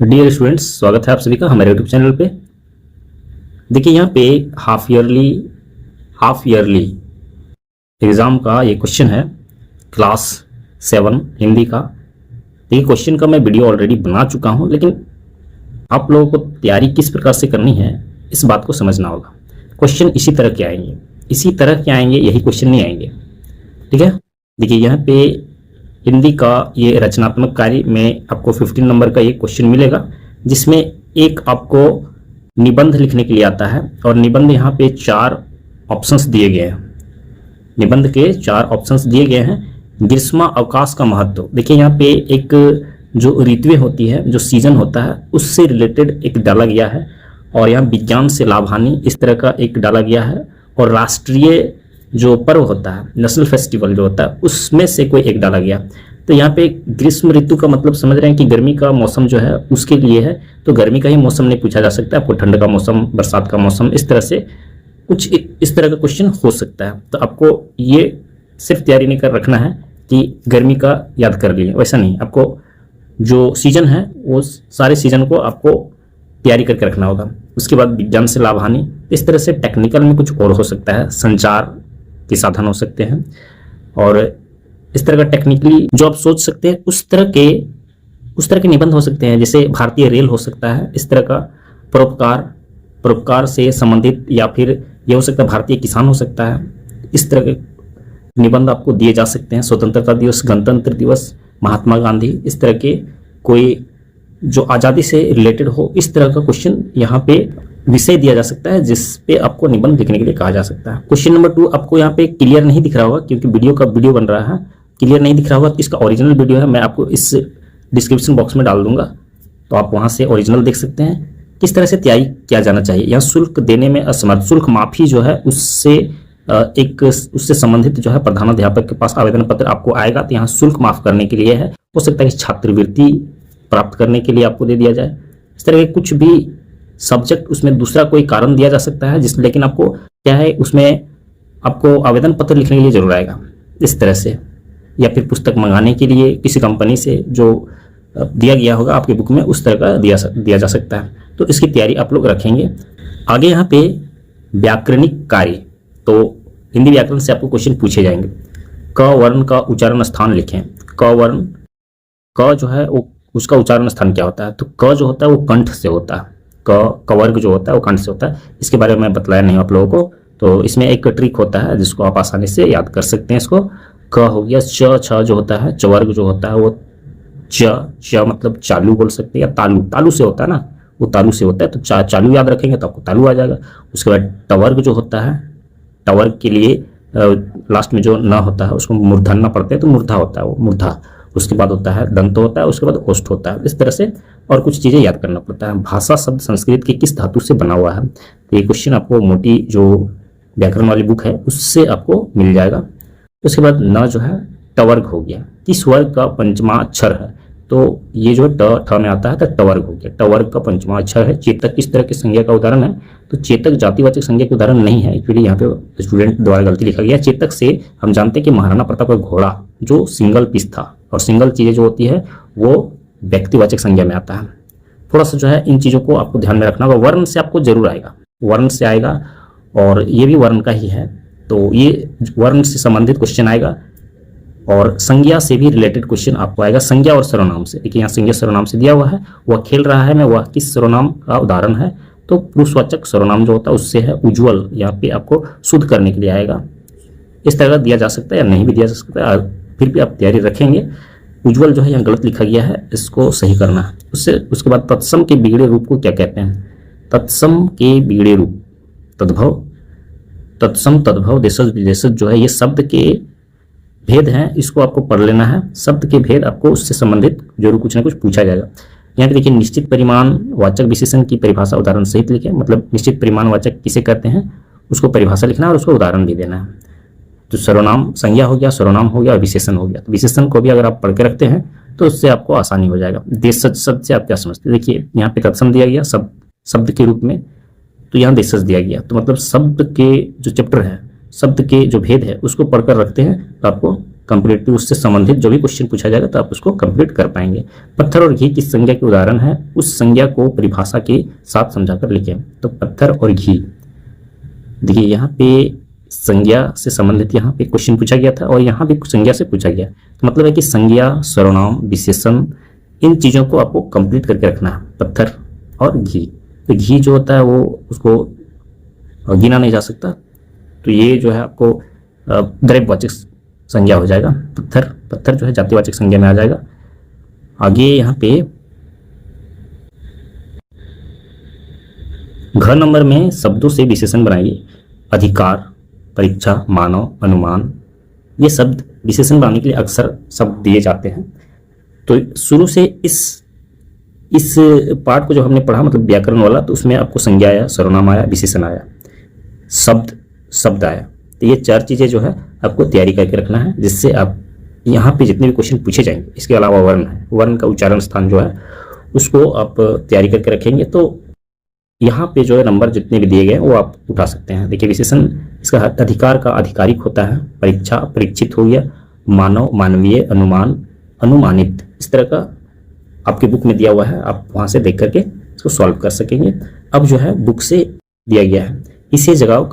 Dear students, स्वागत है आप सभी का हमारे यूट्यूब चैनल पे। देखिए यहाँ पे हाफ ईयरली एग्ज़ाम का ये क्वेश्चन है, क्लास 7 हिंदी का। देखिए क्वेश्चन का मैं वीडियो ऑलरेडी बना चुका हूँ, लेकिन आप लोगों को तैयारी किस प्रकार से करनी है इस बात को समझना होगा। क्वेश्चन इसी तरह के आएंगे, यही क्वेश्चन नहीं आएंगे। ठीक है, देखिए यहाँ पे हिंदी का ये रचनात्मक कार्य में आपको 15 नंबर का ये क्वेश्चन मिलेगा, जिसमें एक आपको निबंध लिखने के लिए आता है और निबंध यहाँ पे 4 ऑप्शंस दिए गए हैं। निबंध के 4 ऑप्शंस दिए गए हैं। ग्रीष्म अवकाश का महत्व, देखिए यहाँ पे एक जो ऋतुएं होती है, जो सीजन होता है, उससे रिलेटेड एक डाला गया है। और यहाँ विज्ञान से लाभ हानि इस तरह का एक डाला गया है। और राष्ट्रीय जो पर्व होता है, नेशनल फेस्टिवल जो होता है, उसमें से कोई एक डाला गया। तो यहाँ पे ग्रीष्म ऋतु का मतलब समझ रहे हैं कि गर्मी का मौसम जो है उसके लिए है, तो गर्मी का ही मौसम नहीं पूछा जा सकता, आपको ठंड का मौसम, बरसात का मौसम, इस तरह से कुछ इस तरह का क्वेश्चन हो सकता है। तो आपको ये सिर्फ तैयारी नहीं कर रखना है कि गर्मी का याद कर लिए, वैसा नहीं। आपको जो सीजन है वो सारे सीजन को आपको तैयारी करके रखना होगा। उसके बाद विज्ञान से लाभ हानि, इस तरह से टेक्निकल में कुछ और हो सकता है, संचार के साधन हो सकते हैं, और इस तरह का टेक्निकली जो आप सोच सकते हैं उस तरह के निबंध हो सकते हैं। जैसे भारतीय रेल हो सकता है, इस तरह का परोपकार से संबंधित, या फिर ये हो सकता है भारतीय किसान हो सकता है। इस तरह के निबंध आपको दिए जा सकते हैं। स्वतंत्रता दिवस, गणतंत्र दिवस, महात्मा गांधी, इस तरह के कोई जो आज़ादी से रिलेटेड हो, इस तरह का क्वेश्चन यहाँ पे विषय दिया जा सकता है, जिस पे आपको निबंध लिखने के लिए कहा जा सकता है। क्वेश्चन नंबर 2 आपको यहाँ पे क्लियर नहीं दिख रहा होगा, क्योंकि वीडियो बन रहा है, क्लियर नहीं दिख रहा होगा। तो इसका ओरिजिनल वीडियो है, मैं आपको इस डिस्क्रिप्शन बॉक्स में डाल दूंगा, तो आप वहाँ से ओरिजिनल देख सकते हैं। किस तरह से तैयारी किया जाना चाहिए। यहाँ शुल्क देने में असमर्थ, शुल्क माफी जो है उससे संबंधित जो है प्रधानाध्यापक के पास आवेदन पत्र आपको आएगा, तो यहाँ शुल्क माफ करने के लिए है। हो सकता है कि छात्रवृत्ति प्राप्त करने के लिए आपको दे दिया जाए। इस तरह के कुछ भी सब्जेक्ट, उसमें दूसरा कोई कारण दिया जा सकता है, लेकिन आपको क्या है, उसमें आपको आवेदन पत्र लिखने के लिए जरूर आएगा इस तरह से, या फिर पुस्तक मंगाने के लिए किसी कंपनी से जो दिया गया होगा आपकी बुक में, उस तरह का दिया जा सकता है। तो इसकी तैयारी आप लोग रखेंगे। आगे यहाँ पे व्याकरणिक कार्य, तो हिंदी व्याकरण से आपको क्वेश्चन पूछे जाएंगे। क वर्ण का उच्चारण स्थान लिखें। क वर्ण, क जो है वो उसका उच्चारण स्थान क्या होता है, तो क जो होता है वो कंठ से होता है। क वर्ग जो होता है वो कंठ से होता है। इसके बारे में मैं बतलाया नहीं आप लोगों को, तो इसमें एक ट्रिक होता है जिसको आप आसानी से याद कर सकते हैं। इसको क हो गया। छ जो होता है, चवर्ग जो होता है वो च मतलब चालू बोल सकते हैं, या तालू से होता है ना, वो तालू से होता है, तो चालू याद रखेंगे तो आपको तालू आ जाएगा। उसके बाद टवर्ग जो होता है, टवर्ग के लिए लास्ट में जो न होता है उसको मूर्धन्य पढ़ते हैं, तो मूर्धा होता है वो, मूर्धा। उसके बाद होता है दंत होता है, उसके बाद ओष्ठ होता है। इस तरह से और कुछ चीज़ें याद करना पड़ता है। भाषा शब्द संस्कृत के किस धातु से बना हुआ है, तो ये क्वेश्चन आपको मोटी जो व्याकरण वाली बुक है उससे आपको मिल जाएगा। उसके बाद न जो है टवर्ग हो गया। किस वर्ग का पंचमा अक्षर है, तो ये जो ठ में आता है तो टवर्ग हो गया। टवर्ग का पंचमा अक्षर है। चेतक किस तरह की संज्ञा का उदाहरण है, तो चेतक जातिवाचक संज्ञा के उदाहरण नहीं है, एक्चुअली यहाँ पे स्टूडेंट द्वारा गलती लिखा गया। चेतक से हम जानते हैं कि महाराणा प्रताप का घोड़ा जो सिंगल पीस था, और सिंगल चीजें जो होती है वो व्यक्तिवाचक संज्ञा में आता है। थोड़ा सा जो है इन चीजों को आपको ध्यान में रखना होगा। वर्ण से आपको जरूर आएगा, वर्ण से आएगा, और ये भी वर्ण का ही है, तो ये वर्ण से संबंधित क्वेश्चन आएगा। और संज्ञा से भी रिलेटेड क्वेश्चन आपको आएगा, संज्ञा और सर्वनाम से। देखिए यहाँ संज्ञा सर्वनाम से दिया हुआ है, वह खेल रहा है, मैं वह किस सर्वनाम का उदाहरण है, तो पुरुषवाचक सर्वनाम जो होता है उससे है। उज्ज्वल यहाँ पे आपको शुद्ध करने के लिए आएगा। इस तरह का दिया जा सकता है या नहीं भी दिया जा सकता है, फिर भी आप तैयारी रखेंगे। उज्ज्वल जो है यहाँ गलत लिखा गया है, इसको सही करना है। उसके बाद तत्सम के बिगड़े रूप को क्या कहते हैं, तत्सम के बिगड़े रूप, तद्भव, तत्सम, तद्भव, देशज, विदेशज जो है ये शब्द के भेद हैं, इसको आपको पढ़ लेना है। शब्द के भेद आपको उससे संबंधित जरूर कुछ ना कुछ पूछा जाएगा। यहाँ पे देखिए निश्चित परिमाण वाचक विशेषण की परिभाषा उदाहरण सहित लिखें, मतलब निश्चित परिमाण वाचक किसे कहते हैं उसको परिभाषा लिखना है और उसको उदाहरण भी देना है। तो सर्वनाम, संज्ञा हो गया, सर्वनाम हो गया, और विशेषण हो गया। तो विशेषण को भी अगर आप पढ़ के रखते हैं तो उससे आपको आसानी हो जाएगा। देशज शब्द से आप क्या समझते हैं, देखिए यहाँ पे तत्सम दिया गया शब्द के रूप में, तो यहाँ देशज दिया गया, तो मतलब शब्द के जो चैप्टर है शब्द के जो भेद है उसको पढ़कर रखते हैं तो आपको कंप्लीटली उससे संबंधित जो भी क्वेश्चन पूछा जाएगा तो आप उसको कंप्लीट कर पाएंगे। पत्थर और घी किस संज्ञा के उदाहरण है, उस संज्ञा को परिभाषा के साथ समझाकर लिखें। तो पत्थर और घी, देखिए यहाँ पे संज्ञा से संबंधित यहाँ पे क्वेश्चन पूछा गया था और यहाँ भी संज्ञा से पूछा गया, तो मतलब है कि संज्ञा, सर्वनाम, विशेषण, इन चीजों को आपको कंप्लीट करके रखना है। पत्थर और घी, तो घी जो होता है वो उसको गिना नहीं जा सकता, तो ये जो है आपको द्रव्यवाचक संज्ञा हो जाएगा। पत्थर जो है जातिवाचक संज्ञा में आ जाएगा। आगे यहाँ पे घ नंबर में शब्दों से विशेषण बनाइए। अधिकार, परीक्षा, मानव, अनुमान, ये शब्द विशेषण बनाने के लिए अक्सर शब्द दिए जाते हैं। तो शुरू से इस पार्ट को जो हमने पढ़ा मतलब व्याकरण वाला, तो उसमें आपको संज्ञा आया, सर्वनाम आया, विशेषण आया, शब्द आया। तो ये 4 चीजें जो है आपको तैयारी करके रखना है, जिससे आप यहाँ पे जितने भी क्वेश्चन पूछे जाएंगे, इसके अलावा वर्ण है, वर्ण का उच्चारण स्थान जो है उसको आप तैयारी करके रखेंगे, तो यहाँ पे जो है नंबर जितने भी दिए गए वो आप उठा सकते हैं। देखिए विशेषण, इसका अधिकार का आधिकारिक होता है, परीक्षा परीक्षित हो गया, मानव मानवीय, अनुमान अनुमानित, इस तरह का आपकी बुक में दिया हुआ है, आप वहां से देख करके इसको सॉल्व कर सकेंगे। अब जो है बुक से दिया गया है, इसे जगाओ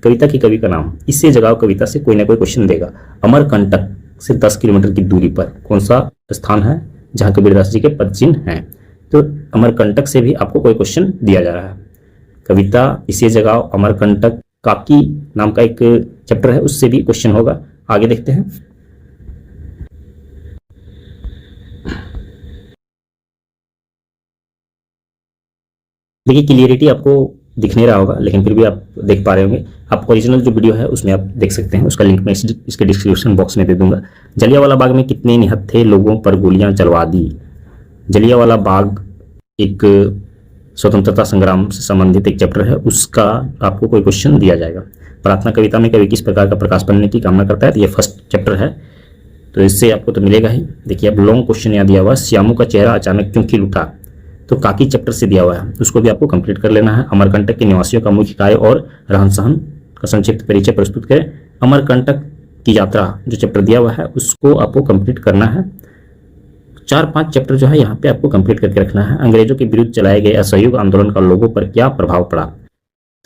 कविता की कवि का नाम, इसे जगाओ कविता से कोई ना कोई क्वेश्चन देगा। अमरकंटक से 10 किलोमीटर की दूरी पर कौन सा स्थान है जहाँ कबीरदास जी के पद चिन्ह हैं, तो अमरकंटक से भी आपको कोई क्वेश्चन दिया जा रहा है। कविता इसे जगाओ, अमरकंटक, काकी नाम का एक चैप्टर है उससे भी क्वेश्चन होगा। आगे देखते हैं। देखिए क्लियरिटी आपको दिख नहीं रहा होगा, लेकिन फिर भी आप देख पा रहे होंगे। आप ओरिजिनल जो वीडियो है उसमें आप देख सकते हैं, उसका लिंक मैं इसके डिस्क्रिप्शन बॉक्स में दे दूंगा। जलियांवाला बाग में कितने निहत्थे लोगों पर गोलियां चलवा दी। जलियांवाला बाग एक स्वतंत्रता संग्राम से संबंधित एक चैप्टर है, उसका आपको कोई क्वेश्चन दिया जाएगा। प्रार्थना कविता में कवि किस प्रकार का प्रकाश बनने की कामना करता है, तो ये फर्स्ट चैप्टर है, तो इससे आपको तो मिलेगा ही। देखिए अब लॉन्ग क्वेश्चन यहाँ दिया हुआ है, श्यामू का चेहरा अचानक क्यों खिल उठा, तो काकी चैप्टर से दिया हुआ है, उसको भी आपको कंप्लीट कर लेना है। अमरकंटक के निवासियों का मुख्य कार्य और रहन सहन का संक्षिप्त परिचय प्रस्तुत करें। अमरकंटक की यात्रा जो चैप्टर दिया हुआ है उसको आपको कंप्लीट करना है। 4-5 चैप्टर जो है यहाँ पे आपको कंप्लीट करके रखना है। अंग्रेजों के विरुद्ध चलाए गए असहयोग आंदोलन का लोगों पर क्या प्रभाव पड़ा,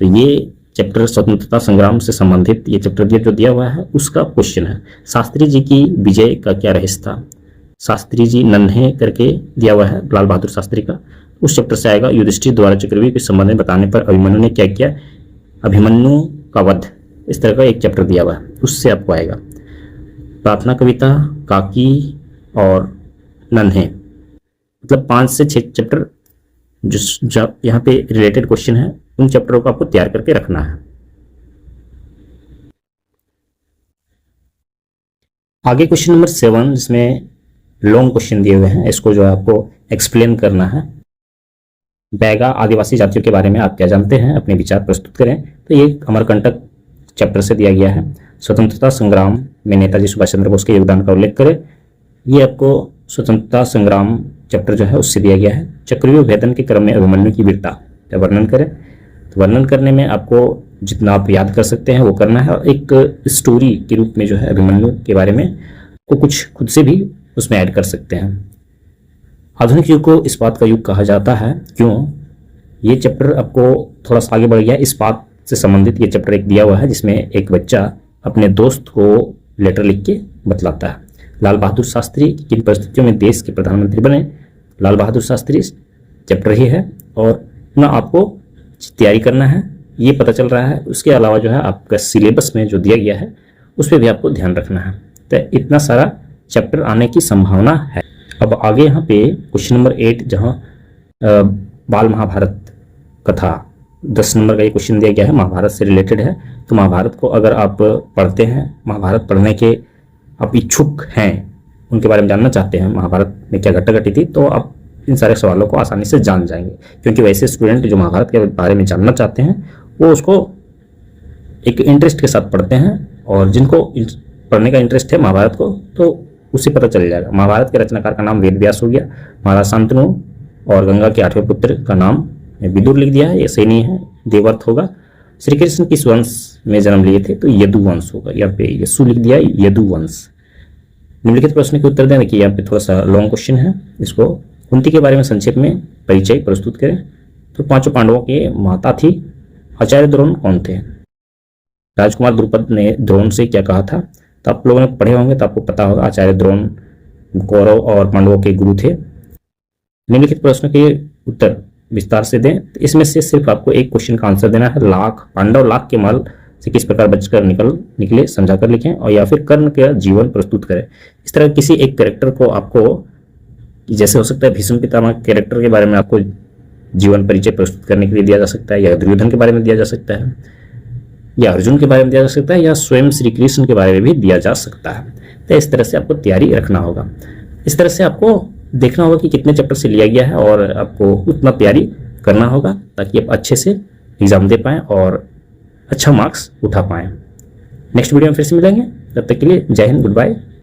तो ये चैप्टर स्वतंत्रता संग्राम से संबंधित ये चैप्टर जो दिया हुआ है उसका क्वेश्चन है। शास्त्री जी की विजय का क्या रहस्य था, शास्त्री जी नन्हे करके दिया हुआ है लाल बहादुर शास्त्री का, उस चैप्टर से आएगा। युधिष्ठिर द्वारा चक्रव्यूह के संबंध में बताने पर अभिमन्यु ने क्या किया, अभिमन्यु का वध, इस तरह का एक चैप्टर दिया हुआ है, उससे आपको आएगा। प्रार्थना कविता, काकी और नन्हे, मतलब 5 से 6 चैप्टर जो यहाँ पे रिलेटेड क्वेश्चन है उन चैप्टरों को आपको तैयार करके रखना है। आगे क्वेश्चन नंबर 7 जिसमें लॉन्ग क्वेश्चन दिए हुए हैं, इसको जो है आपको एक्सप्लेन करना है। बैगा आदिवासी जातियों के बारे में आप क्या जानते हैं, अपने विचार प्रस्तुत करें। तो ये अमरकंटक चैप्टर से दिया गया है। स्वतंत्रता संग्राम में नेताजी सुभाष चंद्र बोस के योगदान का उल्लेख करें, ये आपको स्वतंत्रता संग्राम चैप्टर जो है उससे दिया गया है। चक्रव्यूह भेदन के क्रम में अभिमन्यु की वीरता का वर्णन करें, तो वर्णन करने में आपको जितना आप याद कर सकते हैं वो करना है, और एक स्टोरी के रूप में जो है अभिमन्यु के बारे में को कुछ खुद से भी उसमें ऐड कर सकते हैं। आधुनिक युग को इस्पात का युग कहा जाता है, क्यों, ये चैप्टर आपको थोड़ा सा आगे बढ़ गया। इस्पात से संबंधित ये चैप्टर एक दिया हुआ है जिसमें एक बच्चा अपने दोस्त को लेटर लिख के बतलाता है। लाल बहादुर शास्त्री किन परिस्थितियों में देश के प्रधानमंत्री बने, लाल बहादुर शास्त्री चैप्टर ही है, और ना आपको तैयारी करना है ये पता चल रहा है। उसके अलावा जो है आपका सिलेबस में जो दिया गया है उस पर भी आपको ध्यान रखना है। तो इतना सारा चैप्टर आने की संभावना है। अब आगे यहाँ पे क्वेश्चन नंबर 8 जहाँ बाल महाभारत कथा 10 नंबर का ये क्वेश्चन दिया गया है, महाभारत से रिलेटेड है। तो महाभारत को अगर आप पढ़ते हैं, महाभारत पढ़ने के आप इच्छुक हैं, उनके बारे में जानना चाहते हैं, महाभारत में क्या घटना घटी थी, तो आप इन सारे सवालों को आसानी से जान जाएंगे। क्योंकि वैसे स्टूडेंट जो महाभारत के बारे में जानना चाहते हैं वो उसको एक इंटरेस्ट के साथ पढ़ते हैं, और जिनको पढ़ने का इंटरेस्ट है महाभारत को तो उसे पता चल जाएगा। महाभारत के रचनाकार का नाम वेद व्यास हो गया, महाराज शांतनु, और गंगा के 8वें पुत्र का नाम विदुर लिख दिया है, ये सही नहीं है, देवर्थ होगा। श्री कृष्ण किस वंश में जन्म लिए थे? तो यदु वंश होगा। यहाँ पे यशु लिख दिया, यदु वंश। निम्नलिखित प्रश्न के उत्तर दें। देखिए यहाँ पे थोड़ा सा लॉन्ग क्वेश्चन है, इसको कुंती के बारे में संक्षेप में परिचय प्रस्तुत करें। तो पांचों पांडवों के माता थी। आचार्य द्रोण कौन थे? राजकुमार द्रुपद ने द्रोण से क्या कहा था? तो आप लोगों ने पढ़े होंगे तो आपको पता होगा, आचार्य द्रोण कौरव और पांडवों के गुरु थे। निम्नलिखित प्रश्न के उत्तर विस्तार से दें। तो इसमें से सिर्फ आपको एक क्वेश्चन का आंसर देना है। लाख पांडव लाख के महल से किस प्रकार बचकर निकले समझा कर लिखें, और या फिर कर्ण का जीवन प्रस्तुत करें। इस तरह किसी एक कैरेक्टर को आपको, जैसे हो सकता है भीष्म पितामह कैरेक्टर के बारे में आपको जीवन परिचय प्रस्तुत करने के लिए दिया जा सकता है, या दुर्योधन के बारे में दिया जा सकता है, या अर्जुन के बारे में दिया जा सकता है, या स्वयं श्री कृष्ण के बारे में भी दिया जा सकता है। तो इस तरह से आपको तैयारी रखना होगा। इस तरह से आपको देखना होगा कि कितने चैप्टर से लिया गया है, और आपको उतना तैयारी करना होगा ताकि आप अच्छे से एग्जाम दे पाएं और अच्छा मार्क्स उठा पाएं। नेक्स्ट वीडियो में फिर से मिलेंगे, तब तक के लिए जय हिंद, गुड बाय।